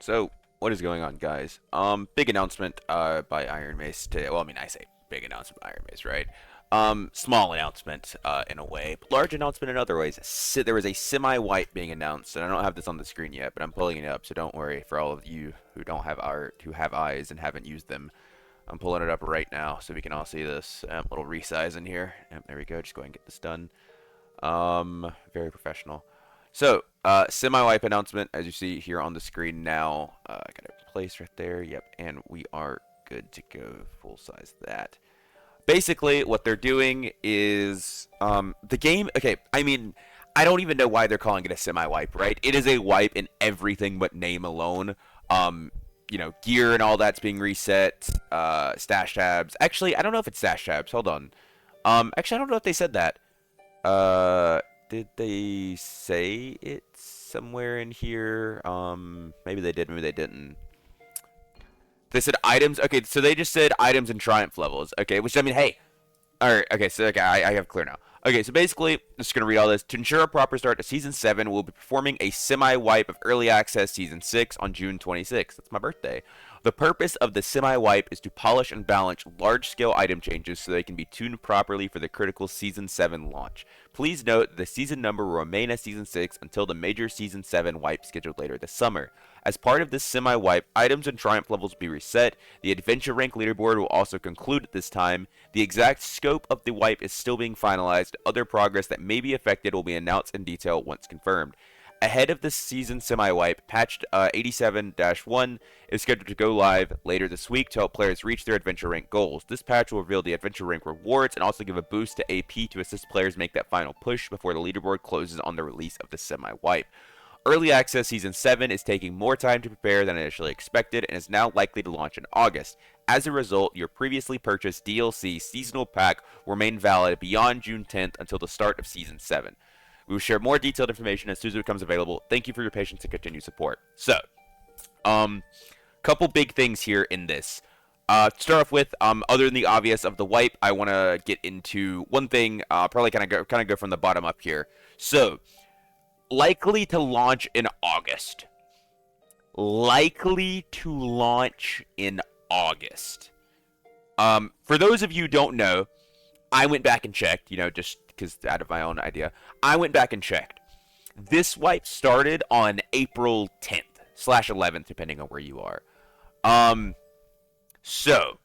So, what is going on, guys? Big announcement by Iron Mace today. Well, I mean, I say big announcement by Iron Mace, right? Small announcement in a way, but large announcement in other ways. There was a semi-wipe being announced, and I don't have this on the screen yet, but I'm pulling it up, so don't worry for all of you who don't have who have eyes and haven't used them. I'm pulling it up right now so we can all see this. Little resize in here. There we go. Just go ahead and get this done. Very professional. So, semi-wipe announcement, as you see here on the screen now. I got it placed right there. Yep, and we are good to go. Full size that. Basically, what they're doing is, the game, okay, I mean, I don't even know why they're calling it a semi-wipe, right? It is a wipe in everything but name alone. Gear and all that's being reset, stash tabs. Actually, I don't know if it's stash tabs. Hold on. Actually, I don't know if they said that. Did they say it somewhere in here? Maybe they did, maybe they didn't. They said items. Okay, so they just said items and triumph levels. Okay, which I mean, hey. Alright, okay, so okay, I have clear now. Okay, so basically, I'm just going to read all this. To ensure a proper start to Season 7, we'll be performing a semi-wipe of Early Access Season 6 on June 26th. That's my birthday. The purpose of the semi-wipe is to polish and balance large-scale item changes so they can be tuned properly for the critical Season 7 launch. Please note the season number will remain as Season 6 until the major Season 7 wipe scheduled later this summer. As part of this semi-wipe, items and triumph levels will be reset. The adventure rank leaderboard will also conclude at this time. The exact scope of the wipe is still being finalized. Other progress that may be affected will be announced in detail once confirmed. Ahead of this season semi-wipe, patch 87-1 is scheduled to go live later this week to help players reach their adventure rank goals. This patch will reveal the adventure rank rewards and also give a boost to AP to assist players make that final push before the leaderboard closes on the release of the semi-wipe. Early Access Season 7 is taking more time to prepare than initially expected and is now likely to launch in August. As a result, your previously purchased DLC seasonal pack will remain valid beyond June 10th until the start of Season 7. We will share more detailed information as soon as it becomes available. Thank you for your patience and continued support. So, couple big things here in this. To start off with, other than the obvious of the wipe, I want to get into one thing. Probably kind of go from the bottom up here. So, likely to launch in August. Likely to launch in August. For those of you who don't know, I went back and checked, just because out of my own idea. I went back and checked. This wipe started on April 10th/11th, depending on where you are. So,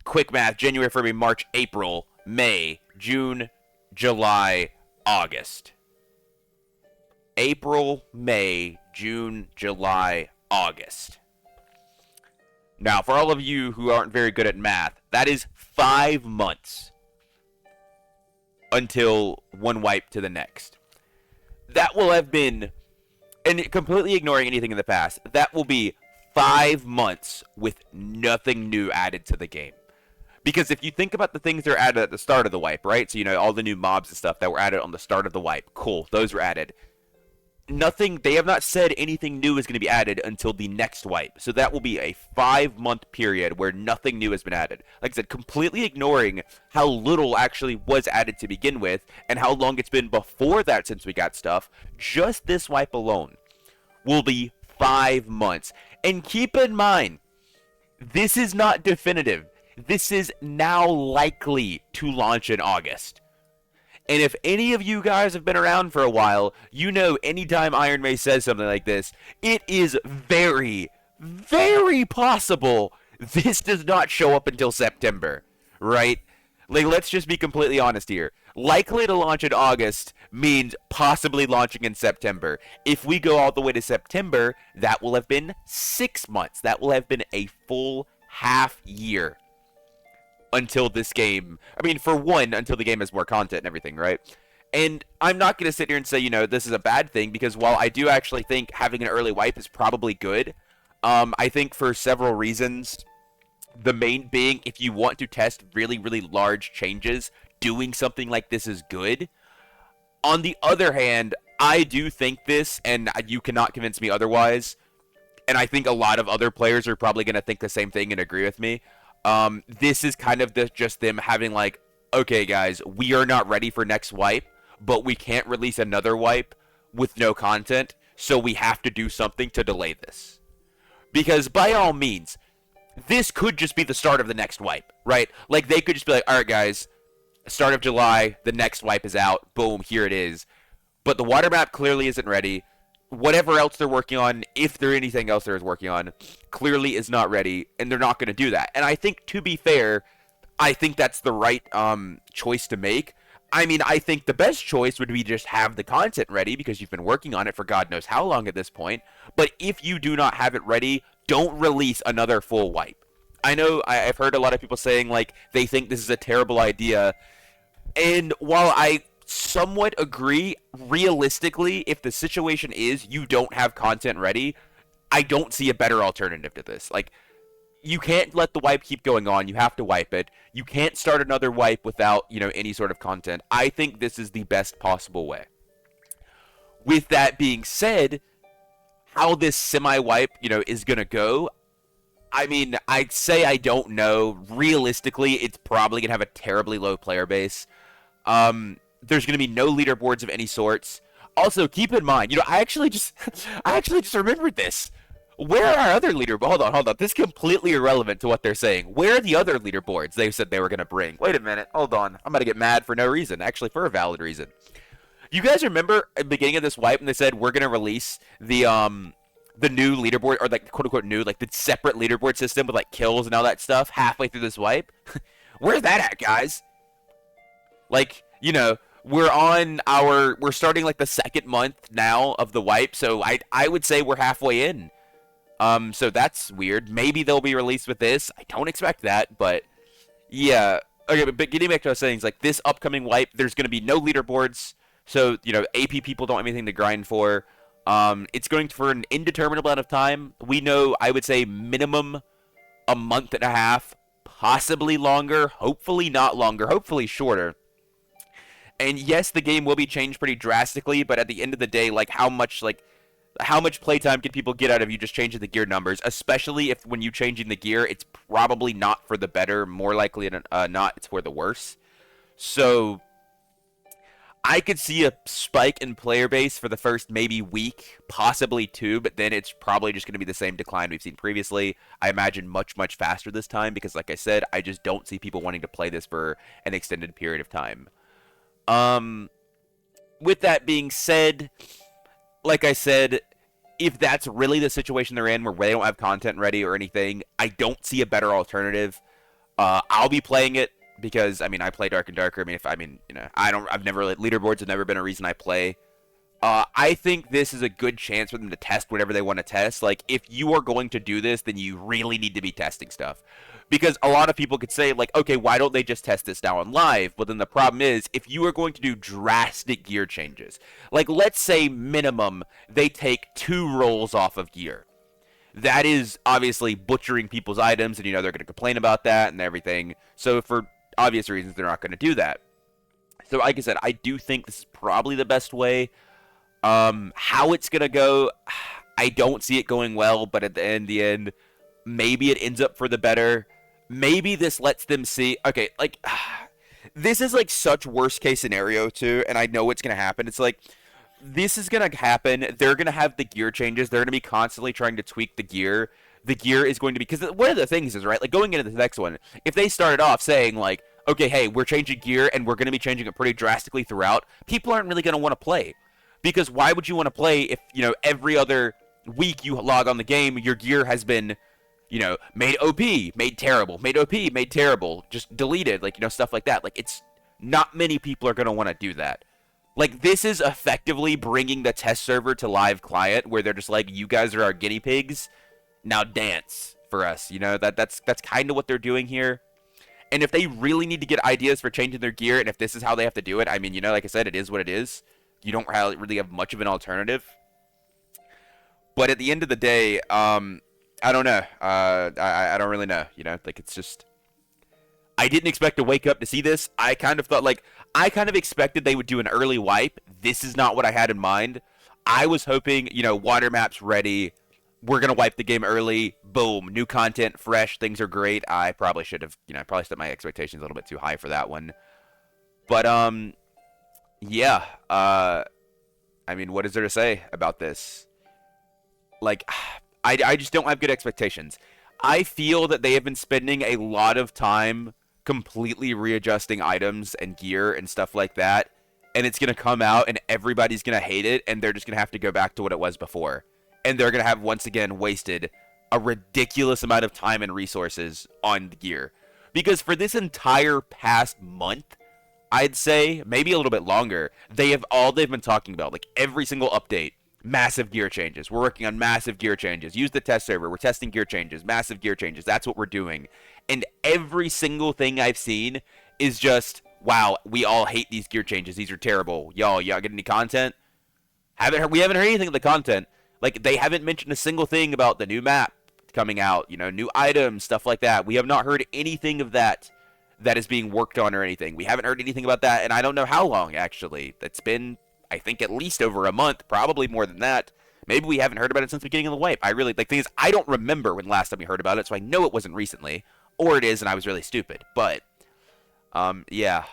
quick math, January, February, March, April, May, June, July, August. April, May, June, July, August. Now, for all of you who aren't very good at math, that is 5 months until one wipe to the next. That will have been, and completely ignoring anything in the past, that will be 5 months with nothing new added to the game. Because if you think about the things that are added at the start of the wipe, right? So, all the new mobs and stuff that were added on the start of the wipe. Cool, those were added. They have not said anything new is going to be added until the next wipe. So that will be a 5-month period where nothing new has been added. Like I said, completely ignoring how little actually was added to begin with and how long it's been before that since we got stuff. Just this wipe alone will be 5 months. And keep in mind, this is not definitive. This is now likely to launch in August. And if any of you guys have been around for a while, anytime Iron Mace says something like this, it is very, very possible this does not show up until September, right? Like, let's just be completely honest here. Likely to launch in August means possibly launching in September. If we go all the way to September, that will have been 6 months. That will have been a full half year. Until this game, until the game has more content and everything, right? And I'm not going to sit here and say, this is a bad thing, because while I do actually think having an early wipe is probably good, I think for several reasons, the main being, if you want to test really, really large changes, doing something like this is good. On the other hand, I do think this, and you cannot convince me otherwise, and I think a lot of other players are probably going to think the same thing and agree with me. This is kind of just them having like, okay guys, we are not ready for next wipe, but we can't release another wipe with no content. so we have to do something to delay this. Because by all means, this could just be the start of the next wipe, right? Like they could just be like, all right, guys, start of July, the next wipe is out. Boom, here it is. But the water map clearly isn't ready. Whatever else they're working on, if there anything else they're working on, clearly is not ready, and they're not going to do that. And I think, to be fair, I think that's the right choice to make. I mean, I think the best choice would be just have the content ready because you've been working on it for God knows how long at this point. But if you do not have it ready, don't release another full wipe. I know I've heard a lot of people saying like they think this is a terrible idea, and while I somewhat agree, realistically, if the situation is you don't have content ready, I don't see a better alternative to this. Like, you can't let the wipe keep going on. You have to wipe it. You can't start another wipe without, any sort of content. I think this is the best possible way. With that being said, how this semi-wipe, is going to go, I mean, I'd say I don't know. Realistically, it's probably going to have a terribly low player base. There's going to be no leaderboards of any sorts. Also, keep in mind, I actually just remembered this. Where are our other leaderboards? Hold on. This is completely irrelevant to what they're saying. Where are the other leaderboards they said they were going to bring? Wait a minute. Hold on. I'm about to get mad for no reason. Actually, for a valid reason. You guys remember at the beginning of this wipe when they said we're going to release the new leaderboard, or like quote unquote new, like the separate leaderboard system with like kills and all that stuff halfway through this wipe? Where's that at, guys? Like, we're starting like the second month now of the wipe, so I would say we're halfway in. So that's weird. Maybe they'll be released with this. I don't expect that, but yeah. Okay, but getting back to what I was saying, is like this upcoming wipe, there's going to be no leaderboards, so AP people don't have anything to grind for. It's going for an indeterminate amount of time. We know, I would say minimum a month and a half, possibly longer, hopefully not longer, hopefully shorter. And yes, the game will be changed pretty drastically, but at the end of the day, how much playtime can people get out of you just changing the gear numbers? Especially if when you changing the gear, it's probably not for the better. More likely than not, it's for the worse. So I could see a spike in player base for the first maybe week, possibly two, but then it's probably just going to be the same decline we've seen previously. I imagine much, much faster this time because, like I said, I just don't see people wanting to play this for an extended period of time. With that being said, like I said, if that's really the situation they're in where they don't have content ready or anything, I don't see a better alternative. I'll be playing it because, I play Dark and Darker. I've never, leaderboards have never been a reason I play. I think this is a good chance for them to test whatever they want to test. Like, if you are going to do this, then you really need to be testing stuff. Because a lot of people could say, like, okay, why don't they just test this now on live? Well, then the problem is, if you are going to do drastic gear changes, like, let's say minimum, they take 2 rolls off of gear. That is obviously butchering people's items, and, they're going to complain about that and everything. So for obvious reasons, they're not going to do that. So, like I said, I do think this is probably the best way. How it's going to go, I don't see it going well, but at the end, maybe it ends up for the better. Maybe this lets them see, okay, this is, such worst-case scenario, too, and I know what's going to happen. It's this is going to happen. They're going to have the gear changes. They're going to be constantly trying to tweak the gear. The gear is going to be, because one of the things is, right, going into the next one, if they started off saying, okay, hey, we're changing gear, and we're going to be changing it pretty drastically throughout, people aren't really going to want to play. Because why would you want to play if, every other week you log on the game, your gear has been, made OP, made terrible, made OP, made terrible, just deleted, stuff like that. It's not many people are going to want to do that. This is effectively bringing the test server to live client where they're just you guys are our guinea pigs, now dance for us. That's kind of what they're doing here. And if they really need to get ideas for changing their gear, and if this is how they have to do it, like I said, it is what it is. You don't really have much of an alternative. But at the end of the day, I don't know. I don't really know. It's just, I didn't expect to wake up to see this. I kind of thought, I kind of expected they would do an early wipe. This is not what I had in mind. I was hoping, water map's ready. We're going to wipe the game early. Boom. New content, fresh. Things are great. I probably should have, probably set my expectations a little bit too high for that one. But, yeah. What is there to say about this? like, I just don't have good expectations. I feel that they have been spending a lot of time completely readjusting items and gear and stuff like that, and it's gonna come out and everybody's gonna hate it, and they're just gonna have to go back to what it was before, and they're gonna have once again wasted a ridiculous amount of time and resources on the gear. Because for this entire past month, I'd say maybe a little bit longer, they've been talking about, like every single update, massive gear changes. We're working on massive gear changes. Use the test server. We're testing gear changes, massive gear changes. That's what we're doing. And every single thing I've seen is just, wow, we all hate these gear changes. These are terrible. Y'all get any content? We haven't heard anything of the content. Like, they haven't mentioned a single thing about the new map coming out, new items, stuff like that. We have not heard anything of that is being worked on or anything. We haven't heard anything about that, and I don't know how long, actually. That's been, I think, at least over a month, probably more than that. Maybe we haven't heard about it since the beginning of the wipe. The thing is, I don't remember when last time we heard about it, so I know it wasn't recently. Or it is, and I was really stupid. But, yeah.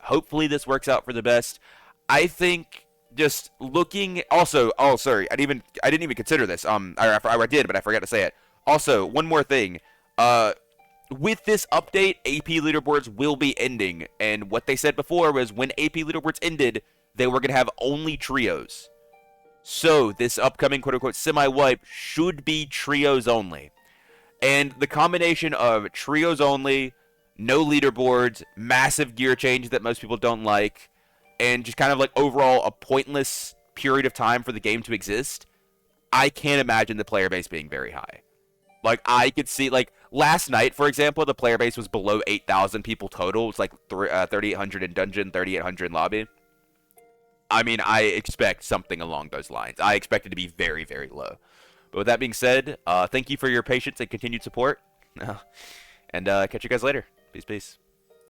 Hopefully this works out for the best. I think just looking, also, oh, sorry, I didn't even consider this. I did, but I forgot to say it. Also, one more thing. With this update, AP leaderboards will be ending, and what they said before was when AP leaderboards ended, they were going to have only trios. So, this upcoming quote-unquote semi-wipe should be trios only. And the combination of trios only, no leaderboards, massive gear change that most people don't like, and just kind of like overall a pointless period of time for the game to exist, I can't imagine the player base being very high. Like, I could see, like, last night, for example, the player base was below 8,000 people total. It's like 3,800 in dungeon, 3,800 in lobby. I mean, I expect something along those lines. I expect it to be very, very low. But with that being said, thank you for your patience and continued support. And catch you guys later. Peace, peace.